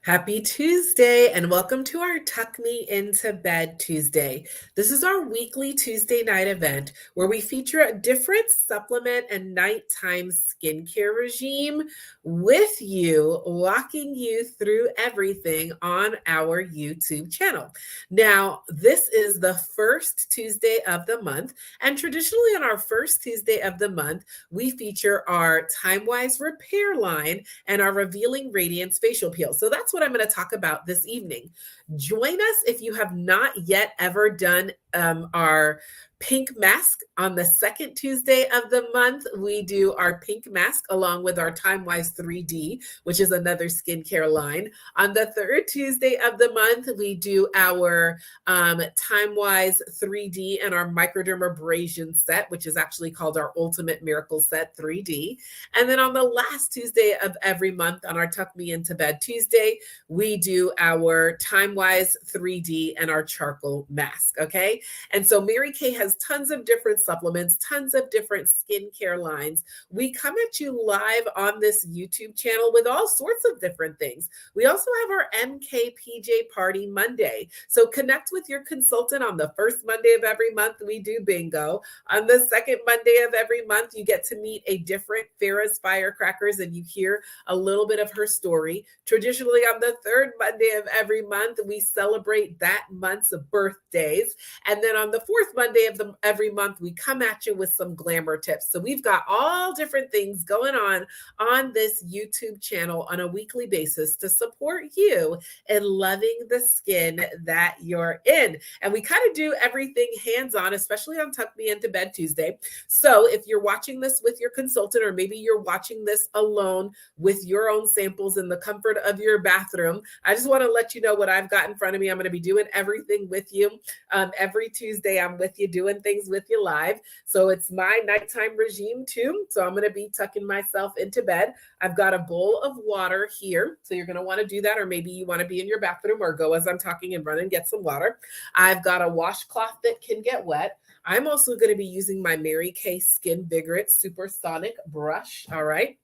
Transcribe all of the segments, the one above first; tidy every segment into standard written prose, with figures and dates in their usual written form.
Happy Tuesday and welcome to our Tuck Me Into Bed Tuesday. This is our weekly Tuesday night event where we feature a different supplement and nighttime skincare regime with you, walking you through everything on our YouTube channel. Now, this is the first Tuesday of the month, and traditionally on our first Tuesday of the month, we feature our Timewise Repair line and our Revealing Radiance Facial Peel. So that's what I'm going to talk about this evening. Join us if you have not yet ever done our pink mask. On the second Tuesday of the month, we do our pink mask along with our Timewise 3D, which is another skincare line. On the third Tuesday of the month, we do our Timewise 3D and our microdermabrasion set, which is actually called our Ultimate Miracle Set 3D. And then on the last Tuesday of every month, on our Tuck Me Into Bed Tuesday, we do our Timewise 3D and our charcoal mask, okay? And so Mary Kay has tons of different supplements, tons of different skincare lines. We come at you live on this YouTube channel with all sorts of different things. We also have our MKPJ Party Monday. So connect with your consultant on the first Monday of every month. We do bingo. On the second Monday of every month, you get to meet a different Farrah's Firecrackers and you hear a little bit of her story. Traditionally, on the third Monday of every month, we celebrate that month's birthdays. And then on the fourth Monday of every month, we come at you with some glamour tips. So we've got all different things going on this YouTube channel on a weekly basis to support you in loving the skin that you're in. And we kind of do everything hands-on, especially on Tuck Me Into Bed Tuesday. So if you're watching this with your consultant, or maybe you're watching this alone with your own samples in the comfort of your bathroom, I just want to let you know what I've got in front of me. I'm going to be doing everything with you. Every Tuesday, I'm with you, doing things with you live. So it's my nighttime regime too. So I'm going to be tucking myself into bed. I've got a bowl of water here. So you're going to want to do that, or maybe you want to be in your bathroom or go as I'm talking and run and get some water. I've got a washcloth that can get wet. I'm also going to be using my Mary Kay Skin Vigorate Supersonic brush. All right.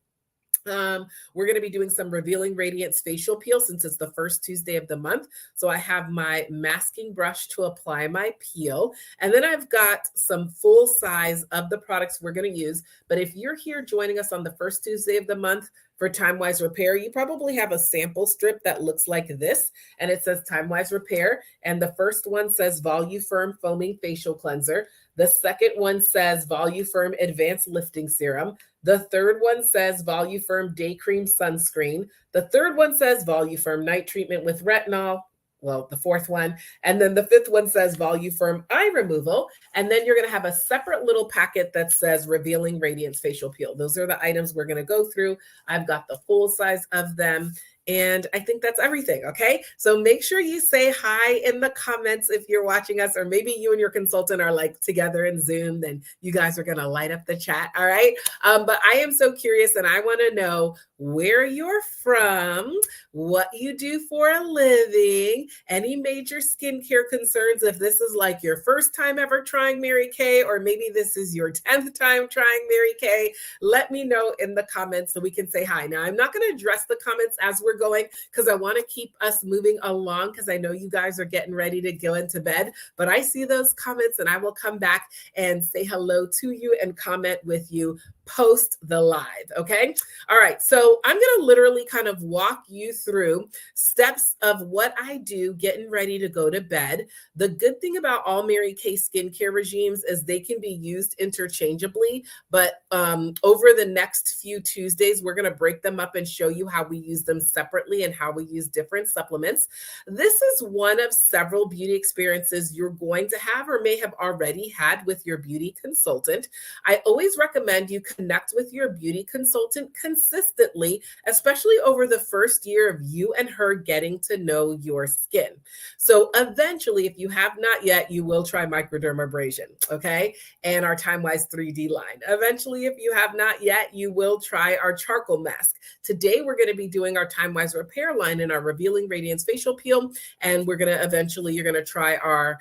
We're going to be doing some Revealing Radiance Facial Peel since it's the first Tuesday of the month. So I have my masking brush to apply my peel. And then I've got some full size of the products we're going to use. But if you're here joining us on the first Tuesday of the month for Timewise Repair, you probably have a sample strip that looks like this. And it says Timewise Repair. And the first one says Voluform Foaming Facial Cleanser. The second one says Voluform Advanced Lifting Serum. The third one says Voluform Day Cream Sunscreen. The third one says Voluform Night Treatment with Retinol. Well, the fourth one. And then the fifth one says Voluform Eye Removal. And then you're going to have a separate little packet that says Revealing Radiance Facial Peel. Those are the items we're going to go through. I've got the full size of them. And I think that's everything, okay? So make sure you say hi in the comments if you're watching us, or maybe you and your consultant are like together in Zoom, then you guys are gonna light up the chat, all right? But I am so curious and I wanna know where you're from, what you do for a living, any major skincare concerns, if this is like your first time ever trying Mary Kay, or maybe this is your 10th time trying Mary Kay, let me know in the comments so we can say hi. Now, I'm not gonna address the comments as we're going because I want to keep us moving along because I know you guys are getting ready to go into bed, but I see those comments and I will come back and say hello to you and comment with you post the live, okay? All right, so I'm going to literally kind of walk you through steps of what I do getting ready to go to bed. The good thing about all Mary Kay skincare regimes is they can be used interchangeably, but over the next few Tuesdays, we're going to break them up and show you how we use them separately and how we use different supplements. This is one of several beauty experiences you're going to have or may have already had with your beauty consultant. I always recommend you connect with your beauty consultant consistently, especially over the first year of you and her getting to know your skin. So eventually, if you have not yet, you will try microdermabrasion, okay? And our Timewise 3D line. Eventually, if you have not yet, you will try our charcoal mask. Today, we're going to be doing our Timewise Repair line and our Revealing Radiance Facial Peel. And we're going to eventually, you're going to try our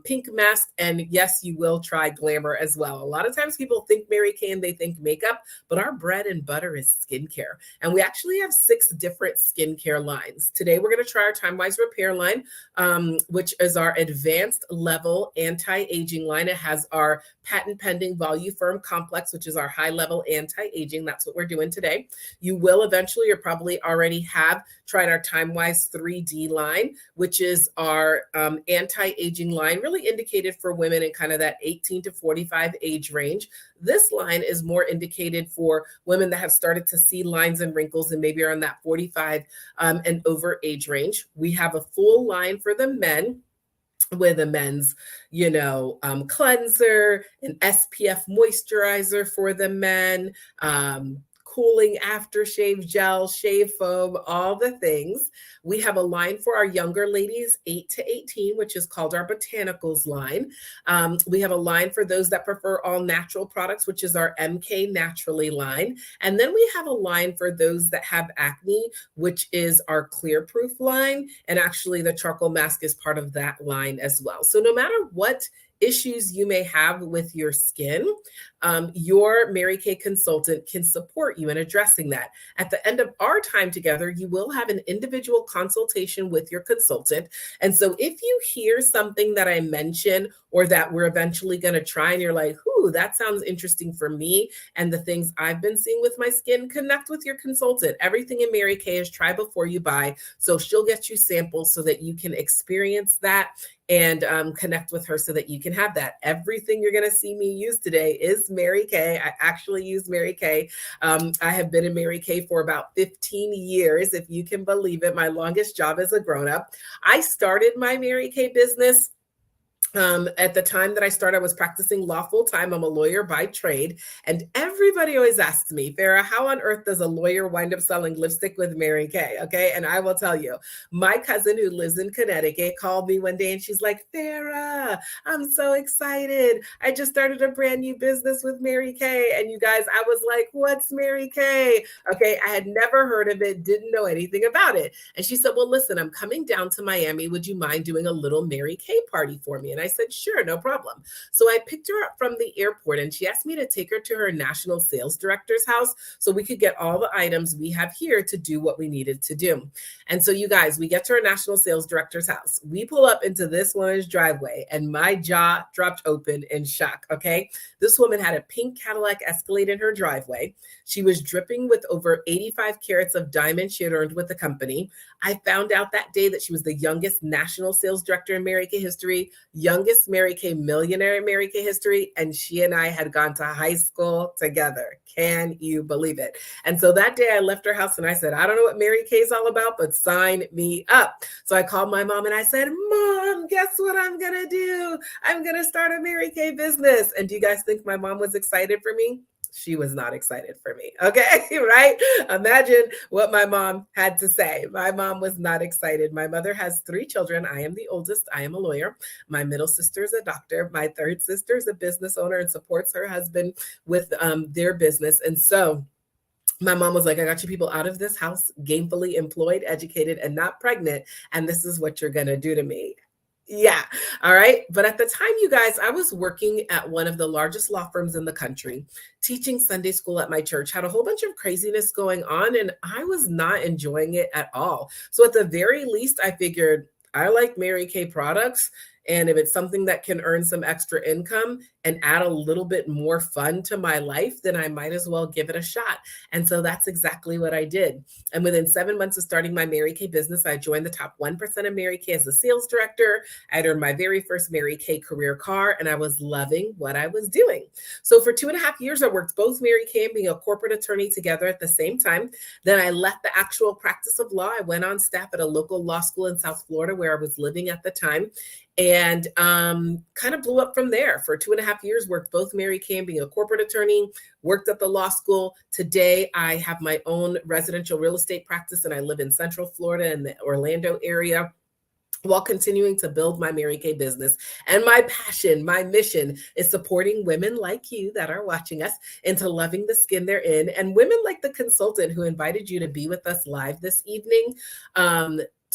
pink mask, and yes, you will try glamour as well. A lot of times people think Mary Kay and they think makeup, but our bread and butter is skincare. And we actually have 6 different skincare lines. Today, we're going to try our Timewise Repair line, which is our advanced level anti-aging line. It has our patent pending Voluform complex, which is our high level anti-aging. That's what we're doing today. You will eventually, or probably already have tried our Timewise 3D line, which is our anti-aging line, really indicated for women in kind of that 18 to 45 age range. This line is more indicated for women that have started to see lines and wrinkles and maybe are in that 45 and over age range. We have a full line for the men with a men's, cleanser, an SPF moisturizer for the men, cooling aftershave gel, shave foam, all the things. We have a line for our younger ladies, 8 to 18, which is called our Botanicals line. We have a line for those that prefer all natural products, which is our MK Naturally line. And then we have a line for those that have acne, which is our Clear Proof line. And actually the charcoal mask is part of that line as well. So no matter what issues you may have with your skin, your Mary Kay consultant can support you in addressing that. At the end of our time together, you will have an individual consultation with your consultant. And so if you hear something that I mention or that we're eventually going to try and you're like, ooh, that sounds interesting for me and the things I've been seeing with my skin, connect with your consultant. Everything in Mary Kay is try before you buy. So she'll get you samples so that you can experience that and connect with her so that you can have that. Everything you're going to see me use today is Mary Kay. I actually use Mary Kay. I have been in Mary Kay for about 15 years, if you can believe it. My longest job as a grown-up. I started my Mary Kay business at the time that I started, I was practicing law full time. I'm a lawyer by trade. And everybody always asks me, Farah, how on earth does a lawyer wind up selling lipstick with Mary Kay? Okay. And I will tell you, my cousin who lives in Connecticut called me one day and she's like, Farah, I'm so excited. I just started a brand new business with Mary Kay. And you guys, I was like, what's Mary Kay? Okay. I had never heard of it, didn't know anything about it. And she said, well, listen, I'm coming down to Miami. Would you mind doing a little Mary Kay party for me? And I said, sure, no problem. So I picked her up from the airport and she asked me to take her to her national sales director's house so we could get all the items we have here to do what we needed to do. And so you guys, we get to our national sales director's house. We pull up into this woman's driveway and my jaw dropped open in shock, okay? This woman had a pink Cadillac Escalade in her driveway. She was dripping with over 85 carats of diamonds she had earned with the company. I found out that day that she was the youngest national sales director in Mary Kay history, youngest Mary Kay millionaire in Mary Kay history, and she and I had gone to high school together. Can you believe it? And so that day I left her house and I said, I don't know what Mary Kay is all about, but sign me up. So I called my mom and I said, Mom, guess what I'm going to do? I'm going to start a Mary Kay business. And do you guys think my mom was excited for me? She was not excited for me. Okay, right? Imagine what my mom had to say. My mom was not excited. My mother has 3 children. I am the oldest. I am a lawyer. My middle sister is a doctor. My third sister is a business owner and supports her husband with their business. And so my mom was like, I got you people out of this house, gainfully employed, educated, and not pregnant. And this is what you're going to do to me. Yeah. All right. But at the time, you guys, I was working at one of the largest law firms in the country, teaching Sunday school at my church, had a whole bunch of craziness going on, and I was not enjoying it at all. So at the very least, I figured I like Mary Kay products. And if it's something that can earn some extra income and add a little bit more fun to my life, then I might as well give it a shot. And so that's exactly what I did. And within 7 months of starting my Mary Kay business, I joined the top 1% of Mary Kay as a sales director. I'd earned my very first Mary Kay career car, and I was loving what I was doing. So for 2.5 years, I worked both Mary Kay and being a corporate attorney together at the same time. Then I left the actual practice of law. I went on staff at a local law school in South Florida where I was living at the time, and kind of blew up from there. For 2.5 years, worked both Mary Kay and being a corporate attorney, worked at the law school. Today, I have my own residential real estate practice, and I live in Central Florida in the Orlando area, while continuing to build my Mary Kay business. And my passion, my mission is supporting women like you that are watching us into loving the skin they're in, and women like the consultant who invited you to be with us live this evening.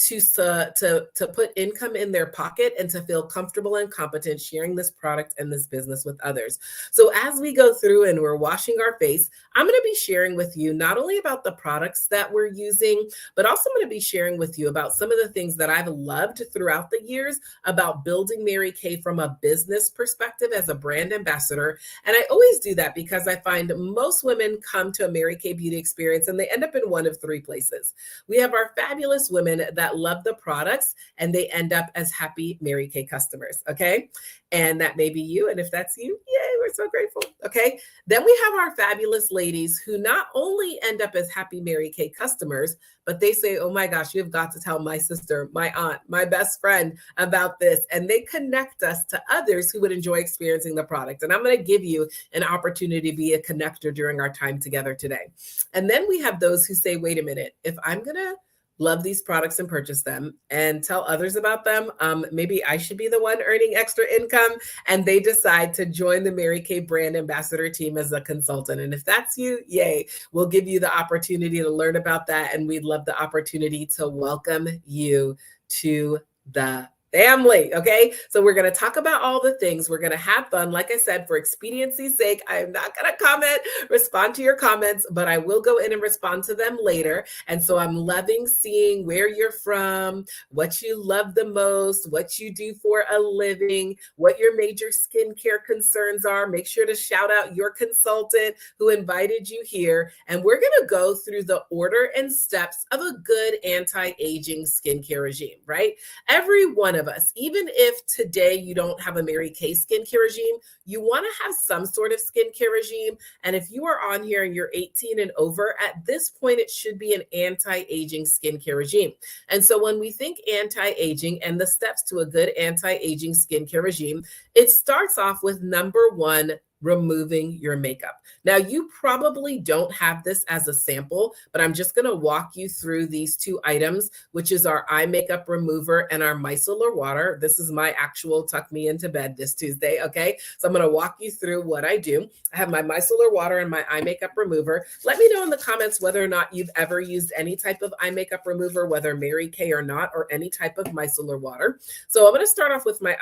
to put income in their pocket and to feel comfortable and competent sharing this product and this business with others. So as we go through and we're washing our face, I'm going to be sharing with you not only about the products that we're using, but also I'm going to be sharing with you about some of the things that I've loved throughout the years about building Mary Kay from a business perspective as a brand ambassador. And I always do that because I find most women come to a Mary Kay beauty experience and they end up in one of three places. We have our fabulous women that love the products and they end up as happy Mary Kay customers, okay? And that may be you. And if that's you, yay, we're so grateful, okay? Then we have our fabulous ladies who not only end up as happy Mary Kay customers, but they say, oh my gosh, you've got to tell my sister, my aunt, my best friend about this. And they connect us to others who would enjoy experiencing the product. And I'm going to give you an opportunity to be a connector during our time together today. And then we have those who say, wait a minute, if I'm going to love these products and purchase them and tell others about them, maybe I should be the one earning extra income. And they decide to join the Mary Kay brand ambassador team as a consultant. And if that's you, yay, we'll give you the opportunity to learn about that. And we'd love the opportunity to welcome you to the family. Okay. So we're going to talk about all the things. We're going to have fun. Like I said, for expediency's sake, I am not going to respond to your comments, but I will go in and respond to them later. And so I'm loving seeing where you're from, what you love the most, what you do for a living, what your major skincare concerns are. Make sure to shout out your consultant who invited you here. And we're going to go through the order and steps of a good anti-aging skincare regime, right? Every one of us, even if today you don't have a Mary Kay skincare regime, you want to have some sort of skincare regime. And if you are on here and you're 18 and over, at this point, it should be an anti-aging skincare regime. And so when we think anti-aging and the steps to a good anti-aging skincare regime, it starts off with number one, removing your makeup. Now, you probably don't have this as a sample, but I'm just going to walk you through these two items, which is our eye makeup remover and our micellar water. This is my actual tuck me into bed this Tuesday, okay? So I'm going to walk you through what I do. I have my micellar water and my eye makeup remover. Let me know in the comments whether or not you've ever used any type of eye makeup remover, whether Mary Kay or not, or any type of micellar water. So I'm going to start off with my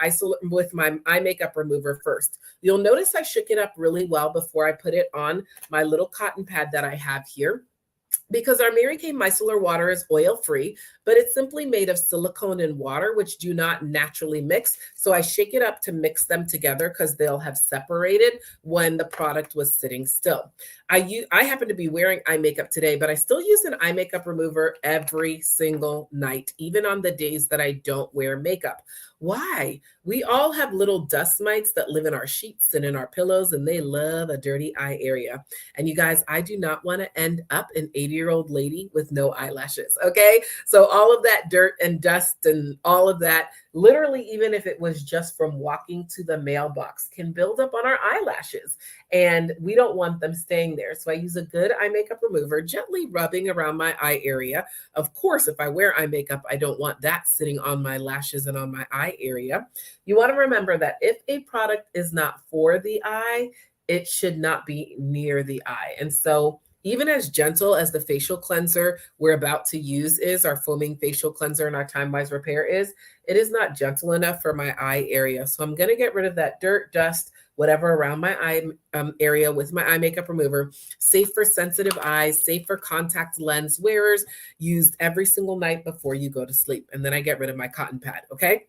eye makeup remover first. You'll notice I shook it up really well before I put it on my little cotton pad that I have here, because our Mary Kay micellar water is oil-free, but it's simply made of silicone and water, which do not naturally mix. So I shake it up to mix them together because they'll have separated when the product was sitting still. I happen to be wearing eye makeup today, but I still use an eye makeup remover every single night, even on the days that I don't wear makeup. Why? We all have little dust mites that live in our sheets and in our pillows, and they love a dirty eye area. And you guys, I do not want to end up an 80-year-old lady with no eyelashes, okay? So all of that dirt and dust and all of that, literally, even if it was just from walking to the mailbox, can build up on our eyelashes. And we don't want them staying there. So I use a good eye makeup remover, gently rubbing around my eye area. Of course, if I wear eye makeup, I don't want that sitting on my lashes and on my eye area. You want to remember that if a product is not for the eye, it should not be near the eye. And so even as gentle as the facial cleanser we're about to use is, our foaming facial cleanser and our Timewise repair is, it is not gentle enough for my eye area. So I'm going to get rid of that dirt, dust, whatever around my eye area with my eye makeup remover. Safe for sensitive eyes, safe for contact lens wearers, used every single night before you go to sleep. And then I get rid of my cotton pad, okay?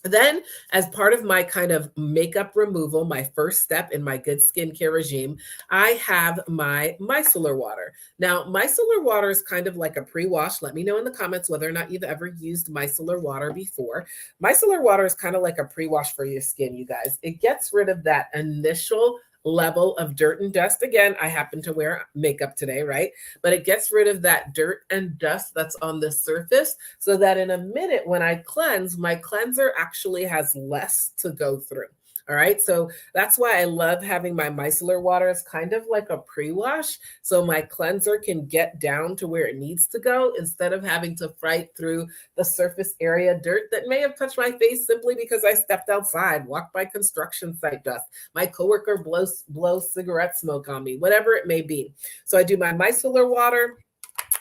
Then, as part of my kind of makeup removal, my first step in my good skincare regime, I have my micellar water. Now, micellar water is kind of like a pre-wash. Let me know in the comments whether or not you've ever used micellar water before. Micellar water is kind of like a pre-wash for your skin, you guys. It gets rid of that initial level of dirt and dust. Again, I happen to wear makeup today, right? But it gets rid of that dirt and dust that's on the surface so that in a minute when I cleanse, my cleanser actually has less to go through. All right. So that's why I love having my micellar water. It's kind of like a pre-wash. So my cleanser can get down to where it needs to go instead of having to fight through the surface area dirt that may have touched my face simply because I stepped outside, walked by construction site dust. My coworker blows cigarette smoke on me, whatever it may be. So I do my micellar water.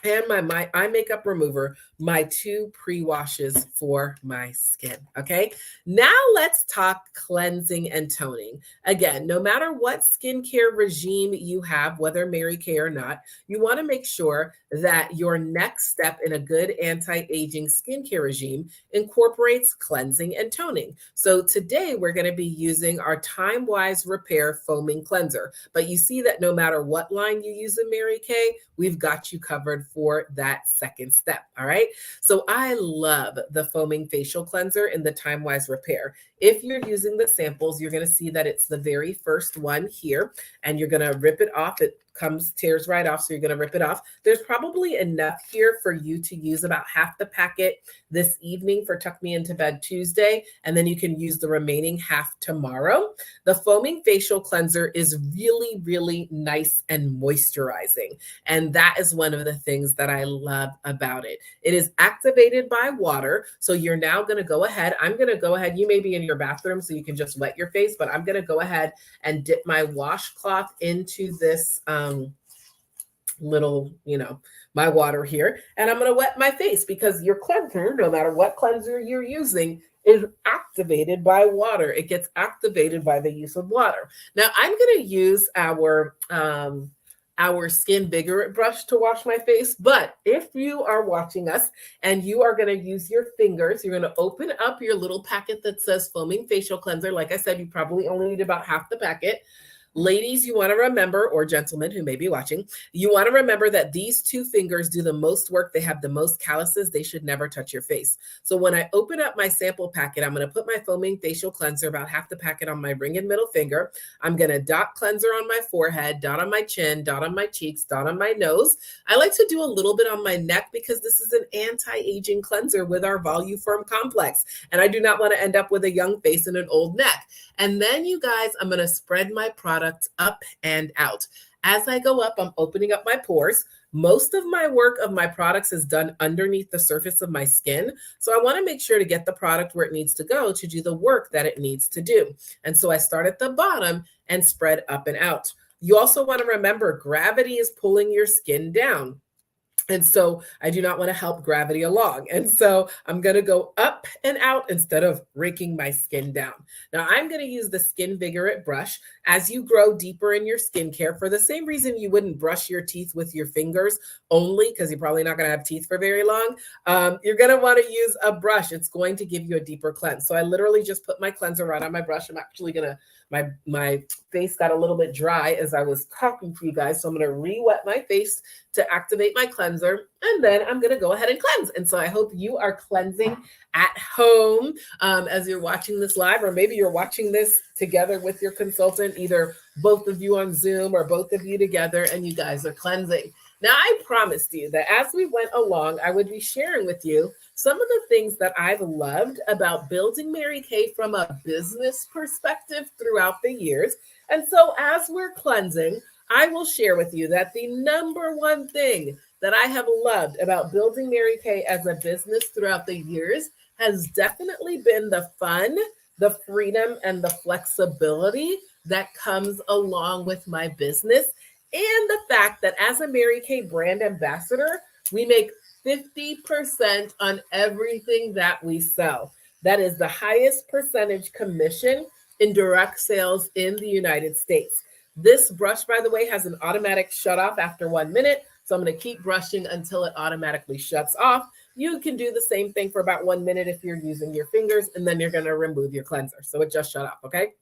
and my eye makeup remover, my 2 pre-washes for my skin. Okay, now let's talk cleansing and toning. Again, no matter what skincare regime you have, whether Mary Kay or not, you want to make sure that your next step in a good anti-aging skincare regime incorporates cleansing and toning. So today we're going to be using our Timewise Repair Foaming Cleanser. But you see that no matter what line you use in Mary Kay, we've got you covered for that second step. All right. So I love the foaming facial cleanser in the Timewise Repair. If you're using the samples, you're going to see that it's the very first one here, and you're going to rip it off. It tears right off. So you're going to rip it off. There's probably enough here for you to use about half the packet this evening for Tuck Me Into Bed Tuesday. And then you can use the remaining half tomorrow. The foaming facial cleanser is really, really nice and moisturizing. And that is one of the things that I love about it. It is activated by water. So you're now going to go ahead. I'm going to go ahead. You may be in your bathroom, so you can just wet your face, but I'm going to go ahead and dip my washcloth into this little, my water here. And I'm going to wet my face because your cleanser, no matter what cleanser you're using, is activated by water. It gets activated by the use of water. Now I'm going to use our Skin Vigorant brush to wash my face. But if you are watching us and you are going to use your fingers, you're going to open up your little packet that says foaming facial cleanser. Like I said, you probably only need about half the packet. Ladies, you want to remember, or gentlemen who may be watching, you want to remember that these 2 fingers do the most work. They have the most calluses. They should never touch your face. So when I open up my sample packet, I'm going to put my foaming facial cleanser, about half the packet, on my ring and middle finger. I'm going to dot cleanser on my forehead, dot on my chin, dot on my cheeks, dot on my nose. I like to do a little bit on my neck because this is an anti-aging cleanser with our Voluform complex. And I do not want to end up with a young face and an old neck. And then, you guys, I'm going to spread my product up and out. As I go up, I'm opening up my pores. Most of my work of my products is done underneath the surface of my skin. So I want to make sure to get the product where it needs to go to do the work that it needs to do. And so I start at the bottom and spread up and out. You also want to remember gravity is pulling your skin down. And so I do not want to help gravity along. And so I'm going to go up and out instead of raking my skin down. Now I'm going to use the Skin Vigorant brush. As you grow deeper in your skincare, for the same reason you wouldn't brush your teeth with your fingers only, because you're probably not going to have teeth for very long, you're going to want to use a brush. It's going to give you a deeper cleanse. So I literally just put my cleanser right on my brush. I'm actually going to, my face got a little bit dry as I was talking to you guys. So I'm going to re-wet my face to activate my cleanser, and then I'm going to go ahead and cleanse. And so I hope you are cleansing at home as you're watching this live, or maybe you're watching this together with your consultant, either both of you on Zoom or both of you together, and you guys are cleansing. Now, I promised you that as we went along, I would be sharing with you some of the things that I've loved about building Mary Kay from a business perspective throughout the years. And so as we're cleansing, I will share with you that the number one thing that I have loved about building Mary Kay as a business throughout the years has definitely been the fun, the freedom, and the flexibility that comes along with my business. And the fact that as a Mary Kay brand ambassador, we make 50% on everything that we sell. That is the highest percentage commission in direct sales in the United States. This brush, by the way, has an automatic shut off after 1 minute. So I'm going to keep brushing until it automatically shuts off. You can do the same thing for about 1 minute if you're using your fingers, and then you're going to remove your cleanser. So it just shut off, okay?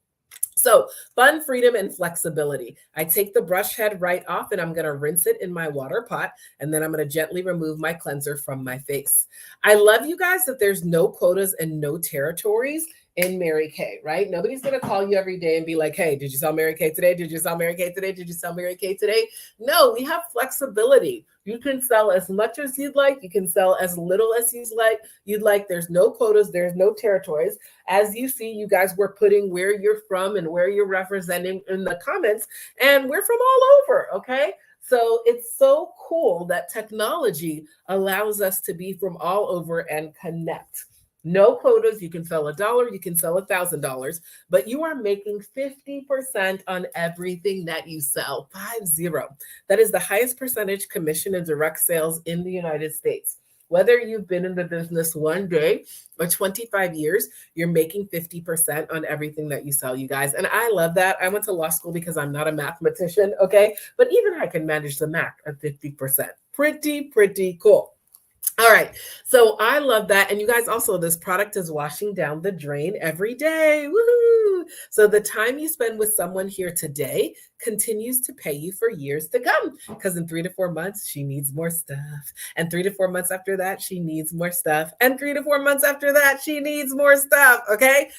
So fun, freedom, and flexibility. I take the brush head right off, and I'm going to rinse it in my water pot, and then I'm going to gently remove my cleanser from my face. I love, you guys, that there's no quotas and no territories in Mary Kay, right? Nobody's going to call you every day and be like, hey, did you sell Mary Kay today? Did you sell Mary Kay today? Did you sell Mary Kay today? No, we have flexibility. You can sell as much as you'd like. You can sell as little as you'd like. There's no quotas. There's no territories. As you see, you guys were putting where you're from and where you're representing in the comments, and we're from all over, okay? So it's so cool that technology allows us to be from all over and connect. No quotas. You can sell $1, you can sell $1,000, but you are making 50% on everything that you sell. 50. That is the highest percentage commission in direct sales in the United States. Whether you've been in the business one day or 25 years, you're making 50% on everything that you sell, you guys. And I love that. I went to law school because I'm not a mathematician, okay? But even I can manage the math at 50%. Pretty cool. All right. So I love that. And you guys also, this product is washing down the drain every day. Woohoo. So the time you spend with someone here today continues to pay you for years to come. Because in 3 to 4 months, she needs more stuff. And 3 to 4 months after that, she needs more stuff. And 3 to 4 months after that, she needs more stuff. Okay.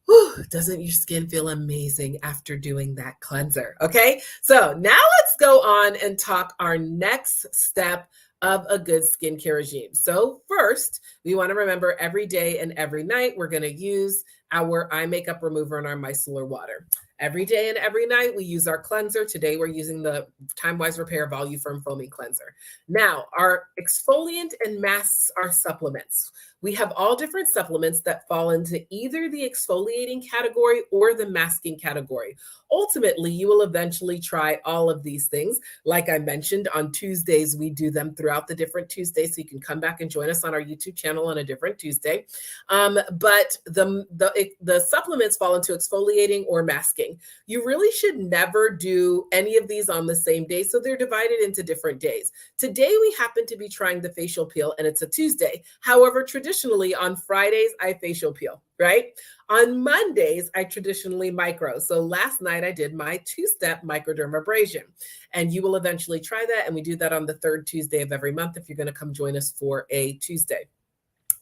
Whew, doesn't your skin feel amazing after doing that cleanser? Okay. So now let's go on and talk our next step of a good skincare regime. So first, we want to remember every day and every night, we're going to use our eye makeup remover and our micellar water. Every day and every night, we use our cleanser. Today, we're using the Timewise Repair Volume Firm Foaming Cleanser. Now, our exfoliant and masks are supplements. We have all different supplements that fall into either the exfoliating category or the masking category. Ultimately, you will eventually try all of these things. Like I mentioned, on Tuesdays, we do them throughout the different Tuesdays, so you can come back and join us on our YouTube channel on a different Tuesday. But the supplements fall into exfoliating or masking. You really should never do any of these on the same day, so they're divided into different days. Today, we happen to be trying the facial peel, and it's a Tuesday. However, traditionally on Fridays, I facial peel, right? On Mondays, I traditionally micro. So last night I did my 2-step microdermabrasion, and you will eventually try that. And we do that on the 3rd Tuesday of every month if you're going to come join us for a Tuesday.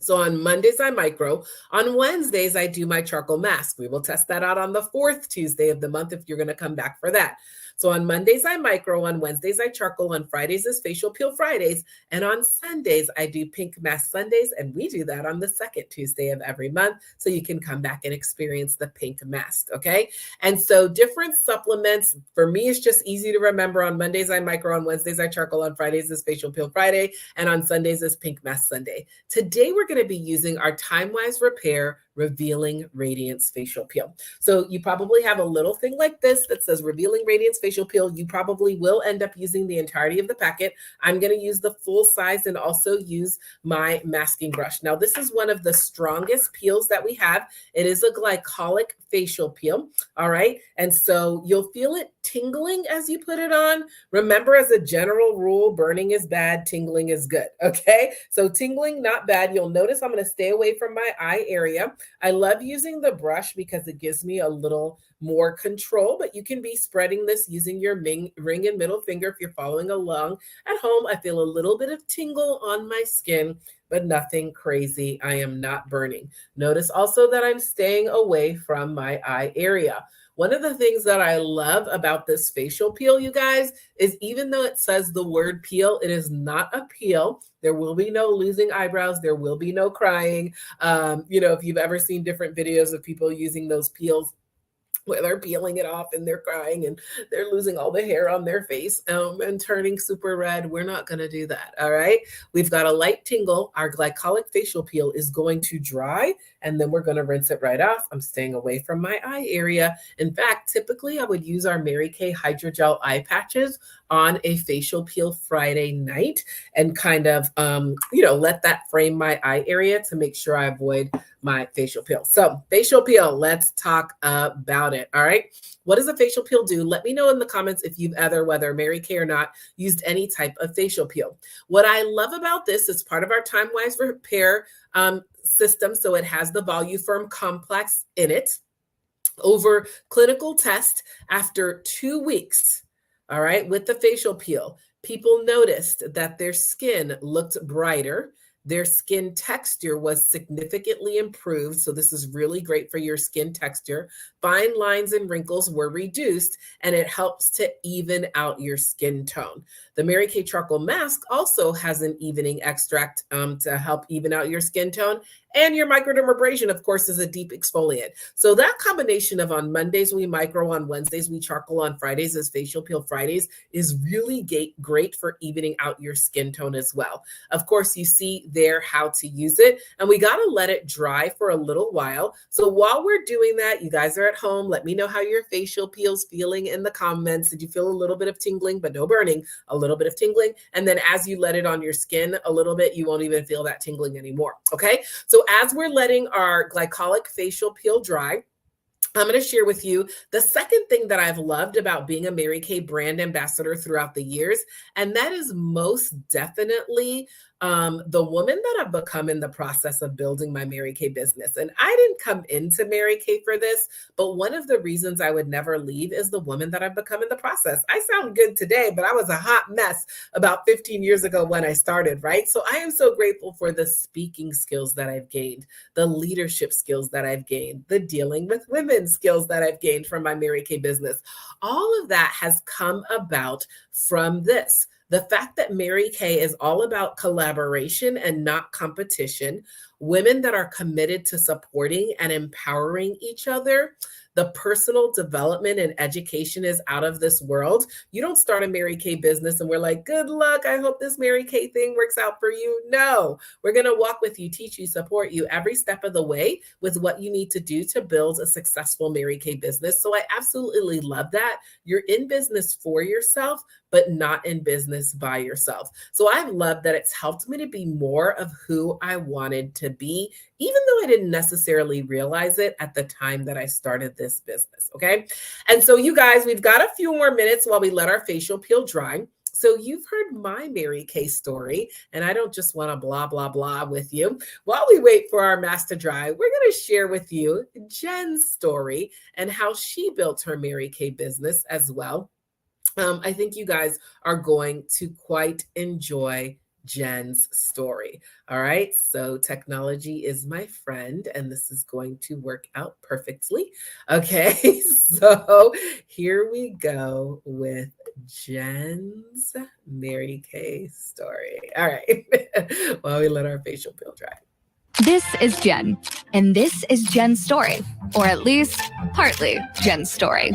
So on Mondays, I micro. On Wednesdays, I do my charcoal mask. We will test that out on the 4th Tuesday of the month if you're going to come back for that. So on Mondays, I micro. On Wednesdays, I charcoal. On Fridays is facial peel Fridays. And on Sundays, I do pink mask Sundays. And we do that on the 2nd Tuesday of every month. So you can come back and experience the pink mask. Okay. And so different supplements, for me, it's just easy to remember. On Mondays, I micro. On Wednesdays, I charcoal. On Fridays is facial peel Friday. And on Sundays is pink mask Sunday. Today, we're going to be using our Timewise Repair Revealing Radiance Facial Peel. So you probably have a little thing like this that says Revealing Radiance Facial Peel. You probably will end up using the entirety of the packet. I'm going to use the full size and also use my masking brush. Now, this is one of the strongest peels that we have. It is a glycolic facial peel. All right. And so you'll feel it tingling as you put it on. Remember, as a general rule, burning is bad, tingling is good. Okay. So tingling, not bad. You'll notice I'm going to stay away from my eye area. I love using the brush because it gives me a little more control, but you can be spreading this using your ring and middle finger if you're following along at home. I feel a little bit of tingle on my skin, but nothing crazy. I am not burning. Notice also that I'm staying away from my eye area. One of the things that I love about this facial peel, you guys, is even though it says the word peel, it is not a peel. There will be no losing eyebrows. There will be no crying. If you've ever seen different videos of people using those peels, where they're peeling it off and they're crying and they're losing all the hair on their face and turning super red. We're not going to do that. All right. We've got a light tingle. Our glycolic facial peel is going to dry and then we're going to rinse it right off. I'm staying away from my eye area. In fact, typically I would use our Mary Kay Hydrogel Eye Patches on a facial peel Friday night and kind of, let that frame my eye area to make sure I avoid my facial peel. So facial peel, let's talk about it. All right. What does a facial peel do? Let me know in the comments if you've ever, whether Mary Kay or not, used any type of facial peel. What I love about this is part of our Timewise Repair system. So it has the Voluform complex in it. Over clinical test after 2 weeks, all right, with the facial peel, people noticed that their skin looked brighter. Their skin texture was significantly improved. So this is really great for your skin texture. Fine lines and wrinkles were reduced, and it helps to even out your skin tone. The Mary Kay Charcoal Mask also has an evening extract to help even out your skin tone. And your microdermabrasion, of course, is a deep exfoliant. So that combination of on Mondays we micro, on Wednesdays we charcoal, on Fridays is facial peel Fridays is really great for evening out your skin tone as well. Of course, you see there how to use it, and we got to let it dry for a little while. So while we're doing that, you guys are at home. Let me know how your facial peel's feeling in the comments. Did you feel a little bit of tingling, but no burning, a little bit of tingling? And then as you let it on your skin a little bit, you won't even feel that tingling anymore. Okay. So as we're letting our glycolic facial peel dry, I'm going to share with you the second thing that I've loved about being a Mary Kay brand ambassador throughout the years, and that is most definitely the woman that I've become in the process of building my Mary Kay business. And I didn't come into Mary Kay for this, but one of the reasons I would never leave is the woman that I've become in the process. I sound good today, but I was a hot mess about 15 years ago when I started, right? So I am so grateful for the speaking skills that I've gained, the leadership skills that I've gained, the dealing with women skills that I've gained from my Mary Kay business. All of that has come about from this. The fact that Mary Kay is all about collaboration and not competition, women that are committed to supporting and empowering each other. The personal development and education is out of this world. You don't start a Mary Kay business and we're like, good luck. I hope this Mary Kay thing works out for you. No, we're going to walk with you, teach you, support you every step of the way with what you need to do to build a successful Mary Kay business. So I absolutely love that. You're in business for yourself, but not in business by yourself. So I've loved that it's helped me to be more of who I wanted to be, even though I didn't necessarily realize it at the time that I started this business, okay? And so you guys, we've got a few more minutes while we let our facial peel dry. So you've heard my Mary Kay story, and I don't just want to blah, blah, blah with you. While we wait for our mask to dry, we're going to share with you Jen's story and how she built her Mary Kay business as well. I think you guys are going to quite enjoy Jen's story. All right. So technology is my friend, and this is going to work out perfectly. Okay. So here we go with Jen's Mary Kay story. All right. While we let our facial peel dry. This is Jen, and this is Jen's story, or at least partly Jen's story.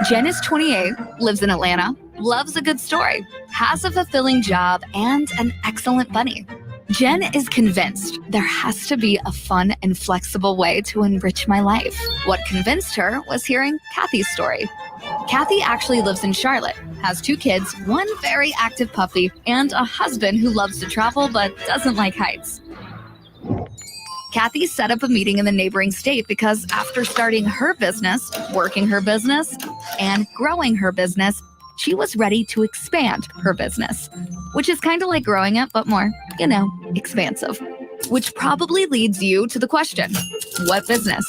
Jen is 28, lives in Atlanta, loves a good story, has a fulfilling job, and an excellent bunny. Jen is convinced there has to be a fun and flexible way to enrich my life. What convinced her was hearing Kathy's story. Kathy actually lives in Charlotte, has 2 kids, 1 very active puppy, and a husband who loves to travel but doesn't like heights. Kathy set up a meeting in the neighboring state because after starting her business, working her business, and growing her business, she was ready to expand her business, which is kind of like growing it, but more, expansive. Which probably leads you to the question, what business?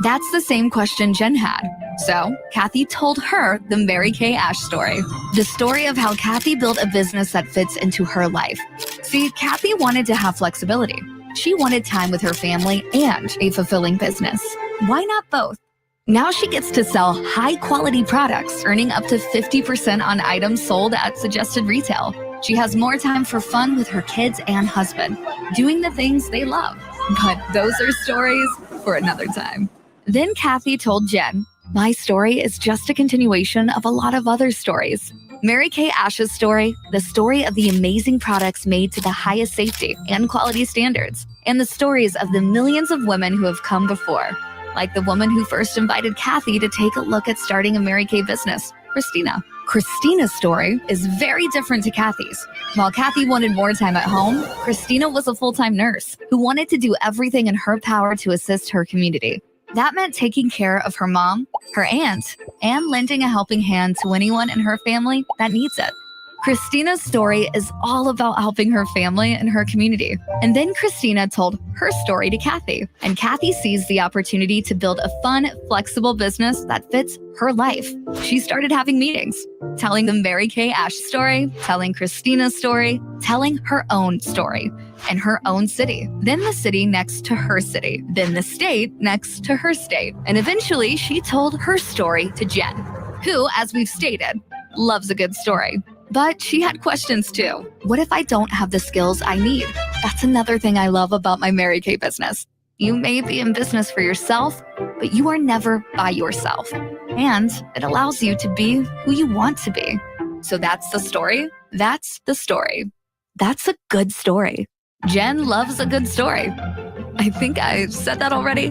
That's the same question Jen had. So Kathy told her the Mary Kay Ash story, the story of how Kathy built a business that fits into her life. See, Kathy wanted to have flexibility. She wanted time with her family and a fulfilling business. Why not both? Now she gets to sell high-quality products, earning up to 50% on items sold at suggested retail. She has more time for fun with her kids and husband, doing the things they love. But those are stories for another time. Then Kathy told Jen, my story is just a continuation of a lot of other stories. Mary Kay Ash's story, the story of the amazing products made to the highest safety and quality standards, and the stories of the millions of women who have come before, like the woman who first invited Kathy to take a look at starting a Mary Kay business, Christina. Christina's story is very different to Kathy's. While Kathy wanted more time at home, Christina was a full-time nurse who wanted to do everything in her power to assist her community. That meant taking care of her mom, her aunt, and lending a helping hand to anyone in her family that needs it. Christina's story is all about helping her family and her community. And then Christina told her story to Kathy, and Kathy seized the opportunity to build a fun, flexible business that fits her life. She started having meetings, telling the Mary Kay Ash story, telling Christina's story, telling her own story, in her own city, then the city next to her city, then the state next to her state. And eventually she told her story to Jen, who, as we've stated, loves a good story. But she had questions too. What if I don't have the skills I need? That's another thing I love about my Mary Kay business. You may be in business for yourself, but you are never by yourself. And it allows you to be who you want to be. So that's the story. That's the story. That's a good story. Jen loves a good story. I think I said that already.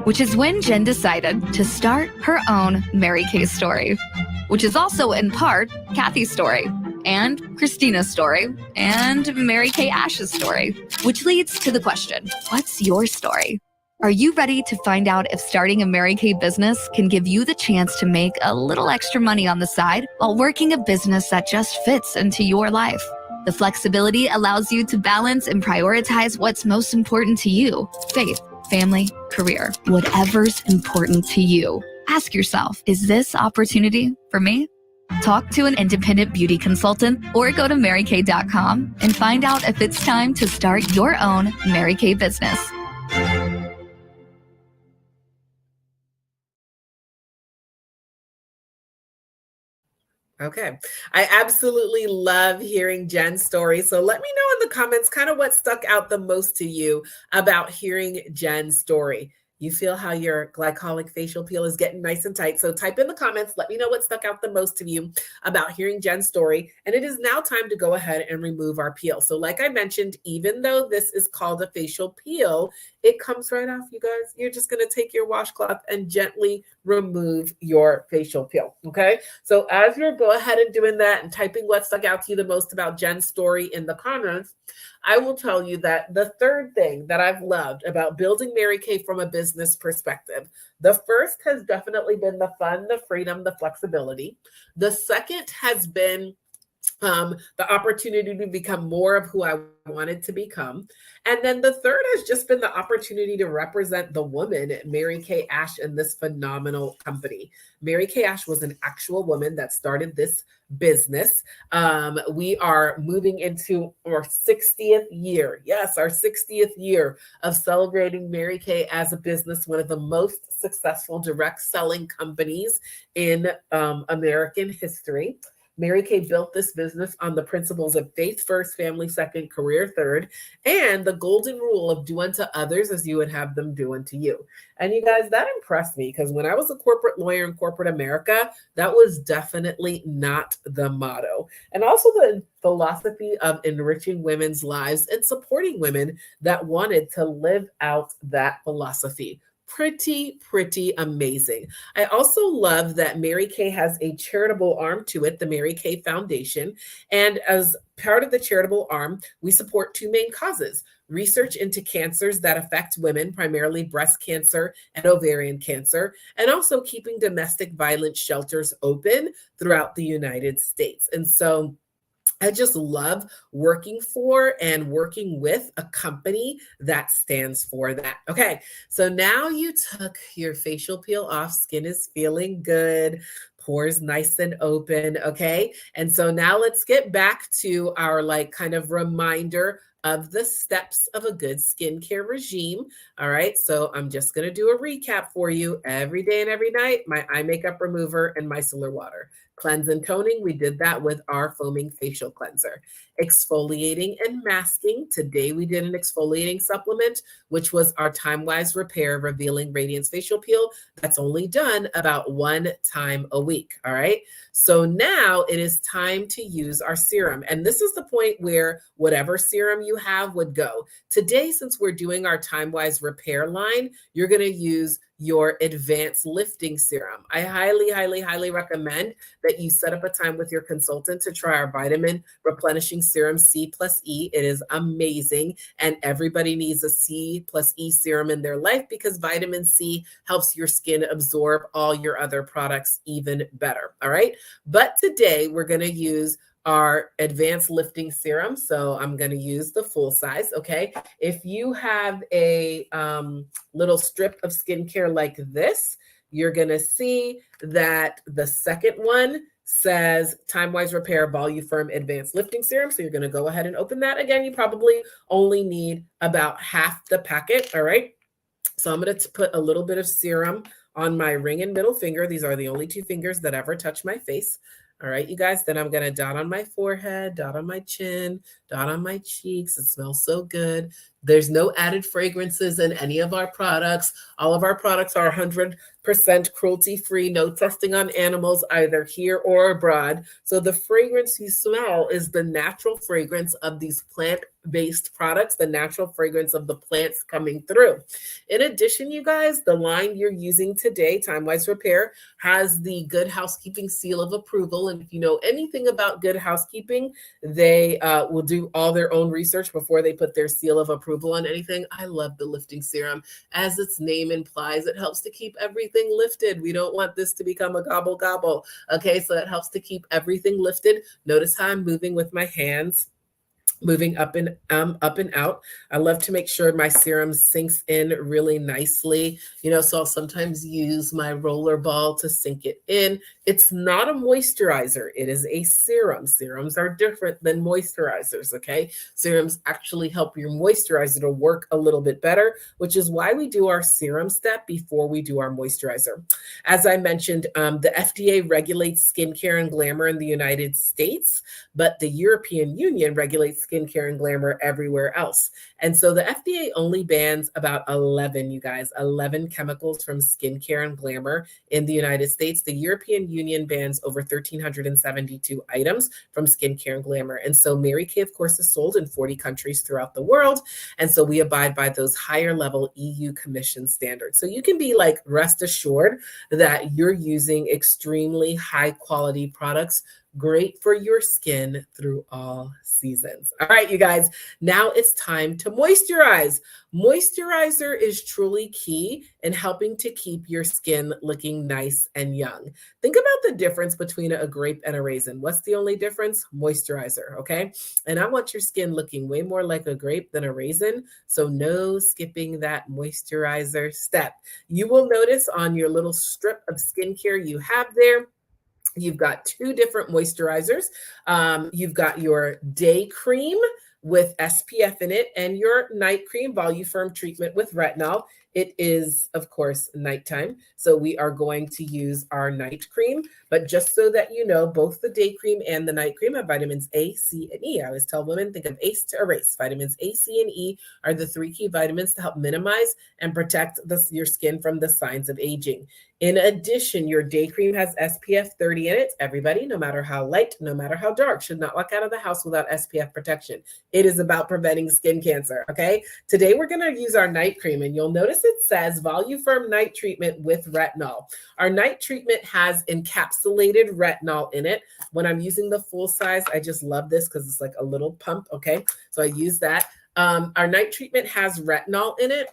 Which is when Jen decided to start her own Mary Kay story, which is also in part Kathy's story, and Christina's story, and Mary Kay Ash's story, which leads to the question, what's your story? Are you ready to find out if starting a Mary Kay business can give you the chance to make a little extra money on the side while working a business that just fits into your life? The flexibility allows you to balance and prioritize what's most important to you: faith, family, career, whatever's important to you. Ask yourself, is this opportunity for me? Talk to an independent beauty consultant or go to marykay.com and find out if it's time to start your own Mary Kay business. Okay. I absolutely love hearing Jen's story. So let me know in the comments kind of what stuck out the most to you about hearing Jen's story. You feel how your glycolic facial peel is getting nice and tight. So type in the comments. Let me know what stuck out the most to you about hearing Jen's story. And it is now time to go ahead and remove our peel. So like I mentioned, even though this is called a facial peel, it comes right off, you guys. You're just going to take your washcloth and gently remove your facial peel. Okay. So as you're go ahead and doing that and typing what stuck out to you the most about Jen's story in the comments, I will tell you that the third thing that I've loved about building Mary Kay from a business perspective, the first has definitely been the fun, the freedom, the flexibility. The second has been the opportunity to become more of who I wanted to become. And then the third has just been the opportunity to represent the woman, Mary Kay Ash, in this phenomenal company. Mary Kay Ash was an actual woman that started this business. We are moving into our 60th year. Yes, our 60th year of celebrating Mary Kay as a business, one of the most successful direct selling companies in American history. Mary Kay built this business on the principles of faith first, family second, career third, and the golden rule of do unto others as you would have them do unto you. And you guys, that impressed me because when I was a corporate lawyer in corporate America, that was definitely not the motto. And also the philosophy of enriching women's lives and supporting women that wanted to live out that philosophy. Pretty amazing. I also love that Mary Kay has a charitable arm to it, the Mary Kay Foundation. And as part of the charitable arm, we support two main causes: research into cancers that affect women, primarily breast cancer and ovarian cancer, and also keeping domestic violence shelters open throughout the United States. And so I just love working for and working with a company that stands for that. Okay, so now you took your facial peel off, skin is feeling good, pores nice and open, okay? And so now let's get back to our like kind of reminder of the steps of a good skincare regime. All right, so I'm just gonna do a recap for you. Every day and every night, my eye makeup remover and micellar water. Cleanse and toning, we did that with our foaming facial cleanser. Exfoliating and masking, today we did an exfoliating supplement, which was our Timewise Repair Revealing Radiance Facial Peel. That's only done about 1 time a week, all right? So now it is time to use our serum. And this is the point where whatever serum you have would go. Today, since we're doing our Timewise Repair line, you're gonna use your advanced lifting serum. I highly recommend that you set up a time with your consultant to try our vitamin replenishing serum C+E. It is amazing. And everybody needs a C+E serum in their life because vitamin C helps your skin absorb all your other products even better. All right. But today we're going to use our advanced lifting serum. So I'm going to use the full size. Okay. If you have a little strip of skincare like this, you're going to see that the second one says Timewise Repair Voluform Advanced Lifting Serum. So you're going to go ahead and open that. Again, you probably only need about half the packet. All right. So I'm going to put a little bit of serum on my ring and middle finger. These are the only two fingers that ever touch my face. All right, you guys, then I'm going to dot on my forehead, dot on my chin, dot on my cheeks. It smells so good. There's no added fragrances in any of our products. All of our products are 100% cruelty-free, no testing on animals either here or abroad. So the fragrance you smell is the natural fragrance of these plant-based products, the natural fragrance of the plants coming through. In addition, you guys, the line you're using today, Timewise Repair, has the Good Housekeeping seal of approval. And if you know anything about Good Housekeeping, they will do all their own research before they put their seal of approval on anything. I love the lifting serum. As its name implies, it helps to keep everything lifted. We don't want this to become a gobble gobble. Okay, so it helps to keep everything lifted. Notice how I'm moving with my hands, moving up and out. I love to make sure my serum sinks in really nicely. So I'll sometimes use my roller ball to sink it in. It's not a moisturizer. It is a serum. Serums are different than moisturizers, okay? Serums actually help your moisturizer to work a little bit better, which is why we do our serum step before we do our moisturizer. As I mentioned, the FDA regulates skincare and glamour in the United States, but the European Union regulates skincare and glamour everywhere else. And so the FDA only bans about 11 chemicals from skincare and glamour in the United States. The European Union bans over 1,372 items from skincare and glamour. And so Mary Kay, of course, is sold in 40 countries throughout the world. And so we abide by those higher level EU Commission standards. So you can be like, rest assured that you're using extremely high quality products, great for your skin through all seasons. All right, you guys, now it's time to moisturize. Moisturizer is truly key in helping to keep your skin looking nice and young. Think about the difference between a grape and a raisin. What's the only difference? Moisturizer, okay? And I want your skin looking way more like a grape than a raisin, so no skipping that moisturizer step. You will notice on your little strip of skincare you have there, you've got two different moisturizers. You've got your day cream with SPF in it and your night cream Voluform treatment with retinol. It is, of course, nighttime, so we are going to use our night cream. But just so that you know, both the day cream and the night cream have vitamins A, C, and E. I always tell women, think of ACE to erase. Vitamins A, C, and E are the three key vitamins to help minimize and protect your skin from the signs of aging. In addition, your day cream has SPF 30 in it. Everybody, no matter how light, no matter how dark, should not walk out of the house without SPF protection. It is about preventing skin cancer, okay? Today, we're going to use our night cream, and you'll notice it says Voluform Night Treatment with Retinol. Our night treatment has encapsulated retinol in it. When I'm using the full size, I just love this because it's like a little pump, okay? So I use that. Our night treatment has retinol in it.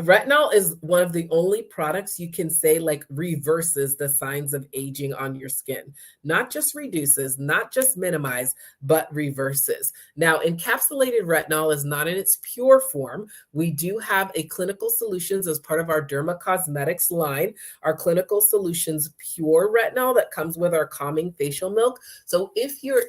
Retinol is one of the only products you can say like reverses the signs of aging on your skin. Not just reduces, not just minimize, but reverses. Now, encapsulated retinol is not in its pure form. We do have a Clinical Solutions as part of our Derma Cosmetics line, our Clinical Solutions Pure Retinol that comes with our Calming Facial Milk. So if you're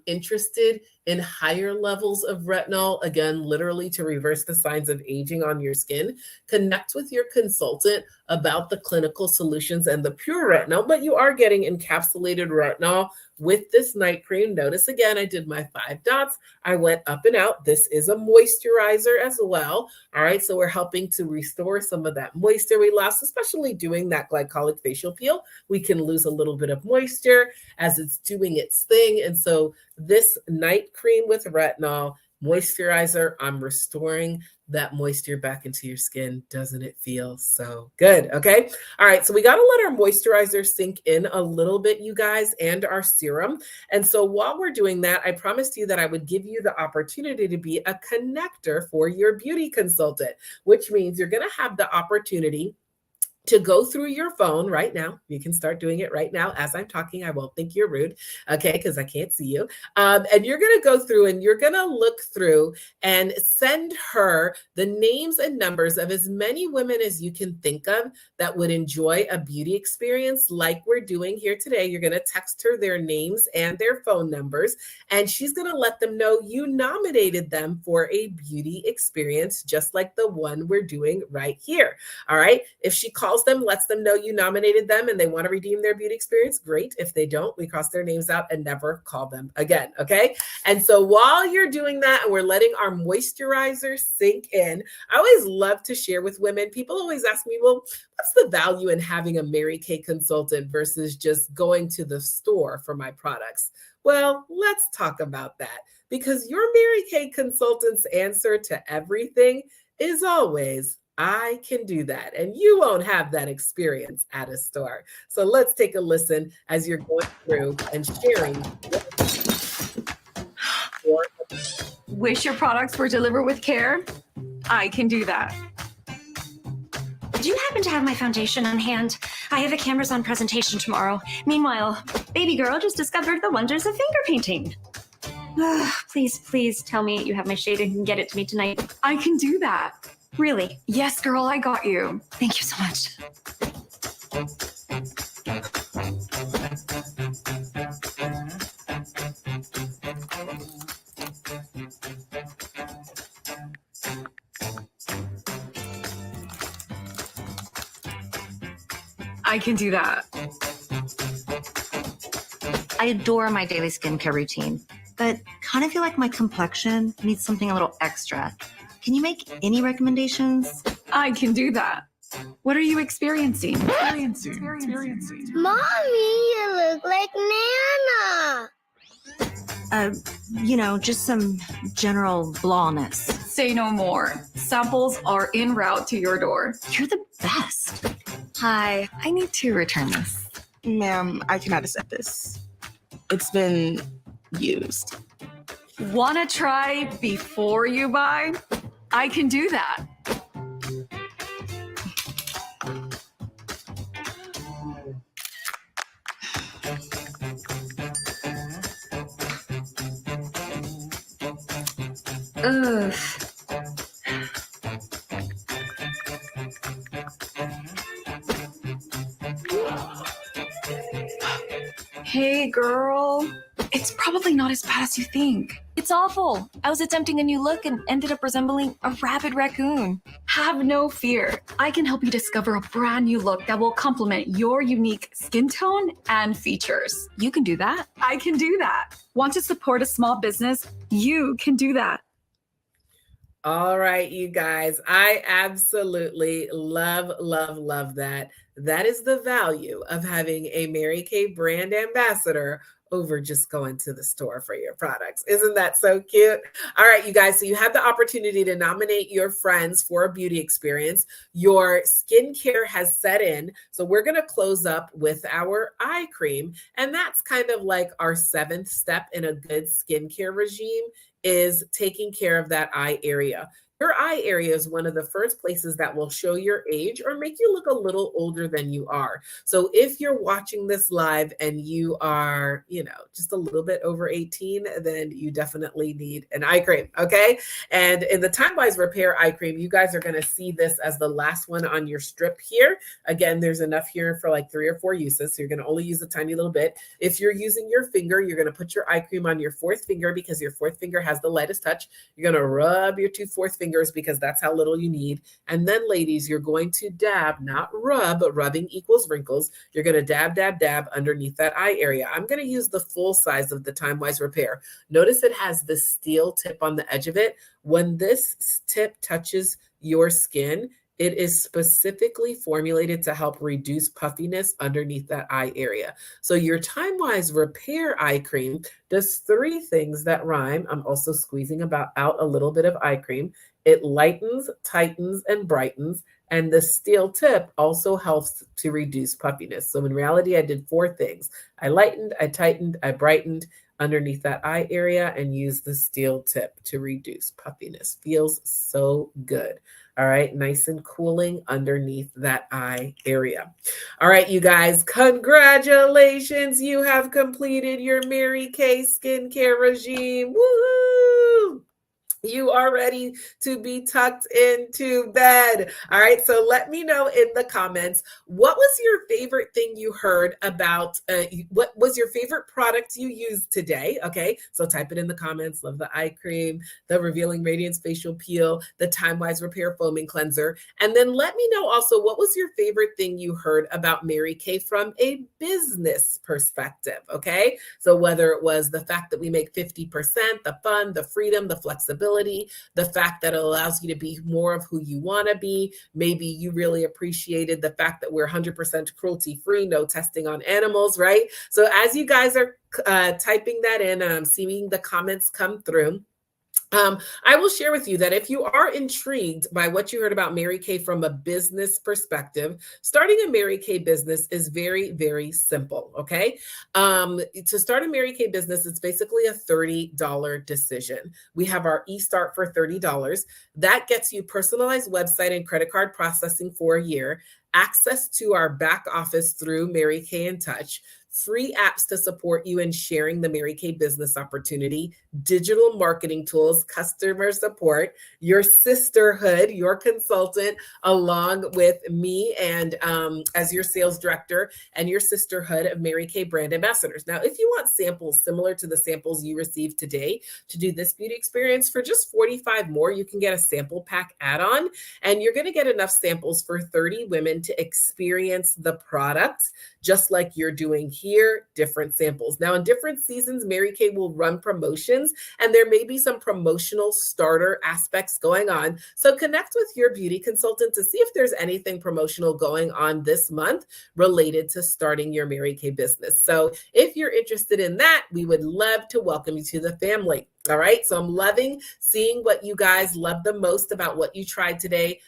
interested in higher levels of retinol, again, literally to reverse the signs of aging on your skin, connect with your consultant about the Clinical Solutions and the Pure Retinol, but you are getting encapsulated retinol with this night cream. Notice again, I did my 5 dots. I went up and out. This is a moisturizer as well. All right, so we're helping to restore some of that moisture we lost, especially doing that glycolic facial peel. We can lose a little bit of moisture as it's doing its thing. And so this night cream with retinol moisturizer, I'm restoring that moisture back into your skin. Doesn't it feel so good? Okay. All right. So we got to let our moisturizer sink in a little bit, you guys, and our serum. And so while we're doing that, I promised you that I would give you the opportunity to be a connector for your beauty consultant, which means you're going to have the opportunity to go through your phone right now. You can start doing it right now as I'm talking. I won't think you're rude, okay, because I can't see you. And you're going to go through and you're going to look through and send her the names and numbers of as many women as you can think of that would enjoy a beauty experience like we're doing here today. You're going to text her their names and their phone numbers, and she's going to let them know you nominated them for a beauty experience just like the one we're doing right here. All right. If she calls calls them, lets them know you nominated them and they want to redeem their beauty experience. Great. If they don't, we cross their names out and never call them again. Okay. And so while you're doing that and we're letting our moisturizer sink in, I always love to share with women. People always ask me, well, what's the value in having a Mary Kay consultant versus just going to the store for my products? Well, let's talk about that, because your Mary Kay consultant's answer to everything is always, I can do that. And you won't have that experience at a store. So let's take a listen as you're going through and sharing. Wish your products were delivered with care? I can do that. Do you happen to have my foundation on hand? I have a cameras on presentation tomorrow. Meanwhile, baby girl just discovered the wonders of finger painting. Please tell me you have my shade and can get it to me tonight. I can do that. Really? Yes, girl, I got you. Thank you so much. I can do that. I adore my daily skincare routine, but kind of feel like my complexion needs something a little extra. Can you make any recommendations? I can do that. What are you experiencing? Mommy, you look like Nana. Just some general blawness. Say no more. Samples are en route to your door. You're the best. Hi, I need to return this. Ma'am, I cannot accept this. It's been used. Wanna try before you buy? I can do that. Ugh. Hey, girl. It's probably not as bad as you think. It's awful. I was attempting a new look and ended up resembling a rabid raccoon. Have no fear. I can help you discover a brand new look that will complement your unique skin tone and features. You can do that. I can do that. Want to support a small business? You can do that. All right, you guys, I absolutely love that. That is the value of having a Mary Kay brand ambassador over just going to the store for your products. Isn't that so cute? All right, you guys, so you have the opportunity to nominate your friends for a beauty experience. Your skincare has set in. So we're going to close up with our eye cream. And that's kind of like our 7th step in a good skincare regime, is taking care of that eye area. Your eye area is one of the first places that will show your age or make you look a little older than you are. So if you're watching this live and you are, just a little bit over 18, then you definitely need an eye cream, okay? And in the Timewise Repair eye cream, you guys are going to see this as the last one on your strip here. Again, there's enough here for like 3 or 4 uses, so you're going to only use a tiny little bit. If you're using your finger, you're going to put your eye cream on your 4th finger because your 4th finger has the lightest touch. You're going to rub your 2 4th fingers because that's how little you need. And then, ladies, you're going to dab, not rub, but rubbing equals wrinkles. You're going to dab underneath that eye area. I'm going to use the full size of the Timewise Repair. Notice it has the steel tip on the edge of it. When this tip touches your skin, it is specifically formulated to help reduce puffiness underneath that eye area. So your Timewise Repair eye cream does 3 things that rhyme. I'm also squeezing out a little bit of eye cream. It lightens, tightens, and brightens. And the steel tip also helps to reduce puffiness. So in reality, I did 4 things. I lightened, I tightened, I brightened underneath that eye area and used the steel tip to reduce puffiness. Feels so good. All right, nice and cooling underneath that eye area. All right, you guys, congratulations. You have completed your Mary Kay skincare regime. Woo! You are ready to be tucked into bed. All right. So let me know in the comments, what was your favorite thing you heard about? What was your favorite product you used today? Okay. So type it in the comments. Love the eye cream, the Revealing Radiance Facial Peel, the Timewise Repair Foaming Cleanser. And then let me know also, what was your favorite thing you heard about Mary Kay from a business perspective? Okay. So whether it was the fact that we make 50%, the fun, the freedom, the flexibility, the fact that it allows you to be more of who you want to be. Maybe you really appreciated the fact that we're 100% cruelty free, no testing on animals, right? So as you guys are typing that in, and I'm seeing the comments come through, I will share with you that if you are intrigued by what you heard about Mary Kay from a business perspective, starting a Mary Kay business is very, very simple. Okay. To start a Mary Kay business, it's basically a $30 decision. We have our e-start for $30. That gets you personalized website and credit card processing for a year, access to our back office through Mary Kay in Touch, free apps to support you in sharing the Mary Kay business opportunity, digital marketing tools, customer support, your sisterhood, your consultant, along with me and as your sales director and your sisterhood of Mary Kay brand ambassadors. Now, if you want samples similar to the samples you received today to do this beauty experience for just 45 more, you can get a sample pack add-on, and you're going to get enough samples for 30 women to experience the product just like you're doing here, different samples. Now, in different seasons, Mary Kay will run promotions, and there may be some promotional starter aspects going on. So connect with your beauty consultant to see if there's anything promotional going on this month related to starting your Mary Kay business. So if you're interested in that, we would love to welcome you to the family. All right. So I'm loving seeing what you guys love the most about what you tried today,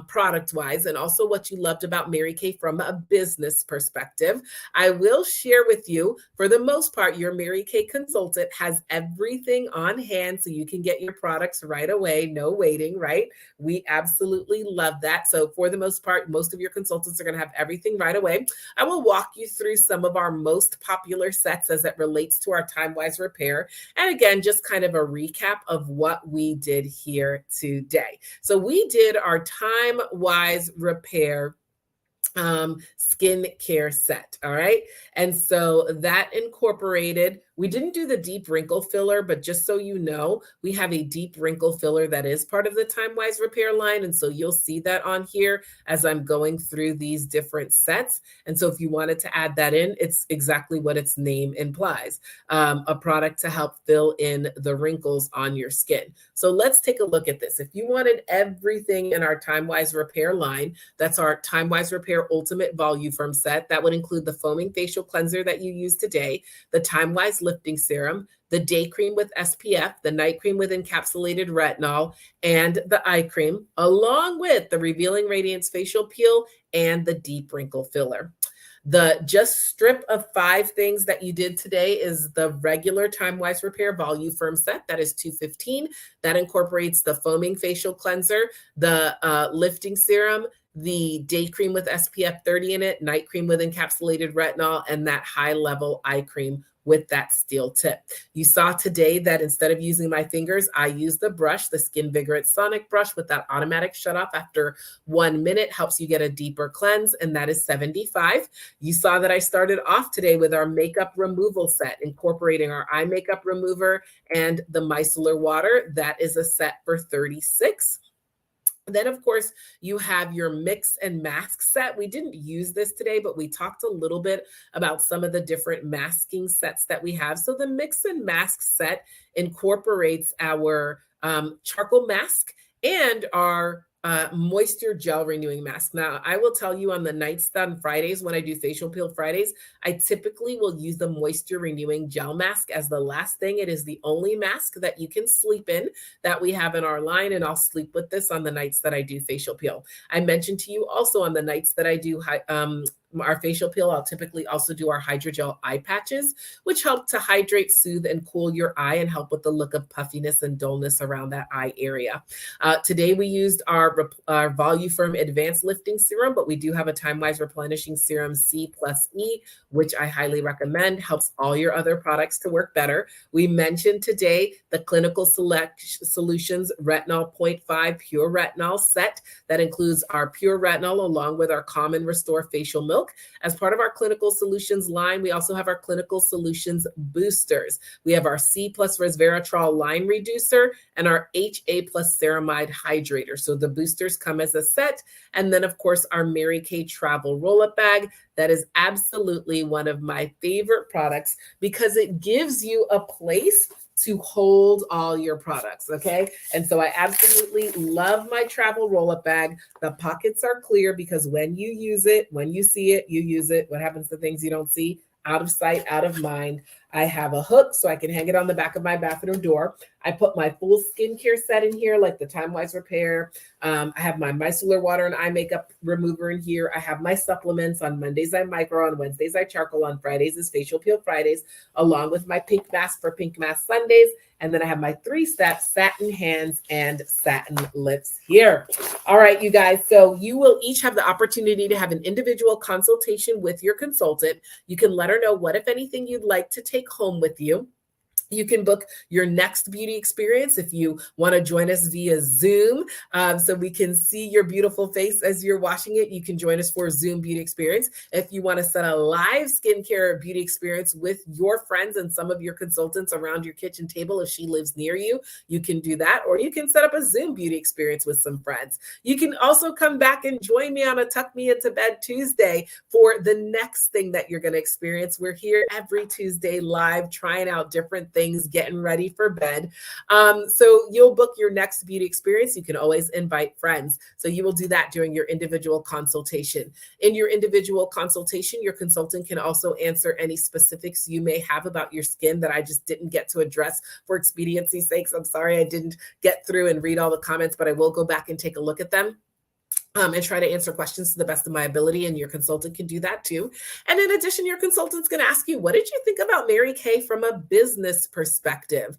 product-wise, and also what you loved about Mary Kay from a business perspective. I will share with you, for the most part, your Mary Kay consultant has everything on hand so you can get your products right away, no waiting, right? We absolutely love that. So for the most part, most of your consultants are going to have everything right away. I will walk you through some of our most popular sets as it relates to our Timewise repair. And again, just kind of a recap of what we did here today. So we did our Timewise repair skincare set. All right. And so that incorporated, we didn't do the deep wrinkle filler, but just so you know, we have a deep wrinkle filler that is part of the Timewise repair line. And so you'll see that on here as I'm going through these different sets. And so if you wanted to add that in, it's exactly what its name implies, a product to help fill in the wrinkles on your skin. So let's take a look at this. If you wanted everything in our Timewise repair line, that's our Timewise repair ultimate volume firm set. That would include the foaming facial cleanser that you used today, the Timewise lifting serum, the day cream with SPF, the night cream with encapsulated retinol, and the eye cream, along with the Revealing Radiance Facial Peel and the deep wrinkle filler. The just strip of 5 things that you did today is the regular Timewise repair volume firm set. That is $215. That incorporates the foaming facial cleanser, the lifting serum, the day cream with SPF 30 in it, night cream with encapsulated retinol, and that high-level eye cream with that steel tip. You saw today that instead of using my fingers, I use the brush, the Skin Vigorate Sonic brush with that automatic shut off after 1 minute, helps you get a deeper cleanse, and that is $75. You saw that I started off today with our makeup removal set, incorporating our eye makeup remover and the Micellar Water. That is a set for $36. Then, of course, you have your mix and mask set. We didn't use this today, but we talked a little bit about some of the different masking sets that we have. So the mix and mask set incorporates our charcoal mask and our moisture gel renewing mask. Now, I will tell you on the nights on Fridays, when I do facial peel Fridays, I typically will use the moisture renewing gel mask as the last thing. It is the only mask that you can sleep in that we have in our line, and I'll sleep with this on the nights that I do facial peel. I mentioned to you also on the nights that I do our facial peel, I'll typically also do our Hydrogel Eye Patches, which help to hydrate, soothe, and cool your eye and help with the look of puffiness and dullness around that eye area. Today we used our Voluform Advanced Lifting Serum, but we do have a Timewise Replenishing Serum C+E, which I highly recommend. Helps all your other products to work better. We mentioned today the Clinical Select Solutions Retinol 0.5 Pure Retinol set that includes our Pure Retinol along with our Common Restore Facial Milk. As part of our Clinical Solutions line, we also have our Clinical Solutions Boosters. We have our C plus resveratrol line reducer and our HA plus ceramide hydrator. So the boosters come as a set. And then, of course, our Mary Kay travel roll-up bag. That is absolutely one of my favorite products because it gives you a place to hold all your products, okay? And so I absolutely love my travel roll-up bag. The pockets are clear because when you use it, when you see it, you use it. What happens to things you don't see? Out of sight, out of mind. I have a hook so I can hang it on the back of my bathroom door. I put my full skincare set in here, like the Timewise Repair. I have my micellar water and eye makeup remover in here. I have my supplements. On Mondays, I micro. On Wednesdays, I charcoal. On Fridays is facial peel Fridays, along with my pink mask for pink mask Sundays. And then I have my 3-step satin hands and satin lips here. All right, you guys. So you will each have the opportunity to have an individual consultation with your consultant. You can let her know what, if anything, you'd like to take home with you. You can book your next beauty experience if you want to join us via Zoom so we can see your beautiful face as you're washing it. You can join us for a Zoom beauty experience. If you want to set a live skincare beauty experience with your friends and some of your consultants around your kitchen table, if she lives near you, you can do that. Or you can set up a Zoom beauty experience with some friends. You can also come back and join me on a Tuck Me Into Bed Tuesday for the next thing that you're going to experience. We're here every Tuesday live trying out different things, getting ready for bed. So you'll book your next beauty experience. You can always invite friends. So you will do that during your individual consultation. In your individual consultation, your consultant can also answer any specifics you may have about your skin that I just didn't get to address for expediency's sakes. I'm sorry I didn't get through and read all the comments, but I will go back and take a look at them. And try to answer questions to the best of my ability, and your consultant can do that too. And in addition, your consultant's going to ask you, what did you think about Mary Kay from a business perspective?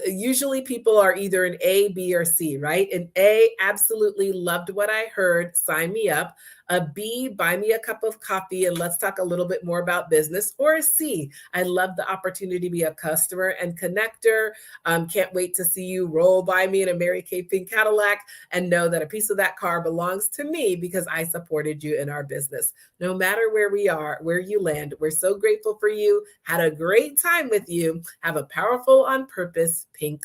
Usually people are either an A, B, or C, right? An A, absolutely loved what I heard, sign me up. A B, buy me a cup of coffee and let's talk a little bit more about business. Or a C, I love the opportunity to be a customer and connector. Can't wait to see you roll by me in a Mary Kay pink Cadillac and know that a piece of that car belongs to me because I supported you in our business. No matter where we are, where you land, we're so grateful for you. Had a great time with you. Have a powerful, on purpose, pink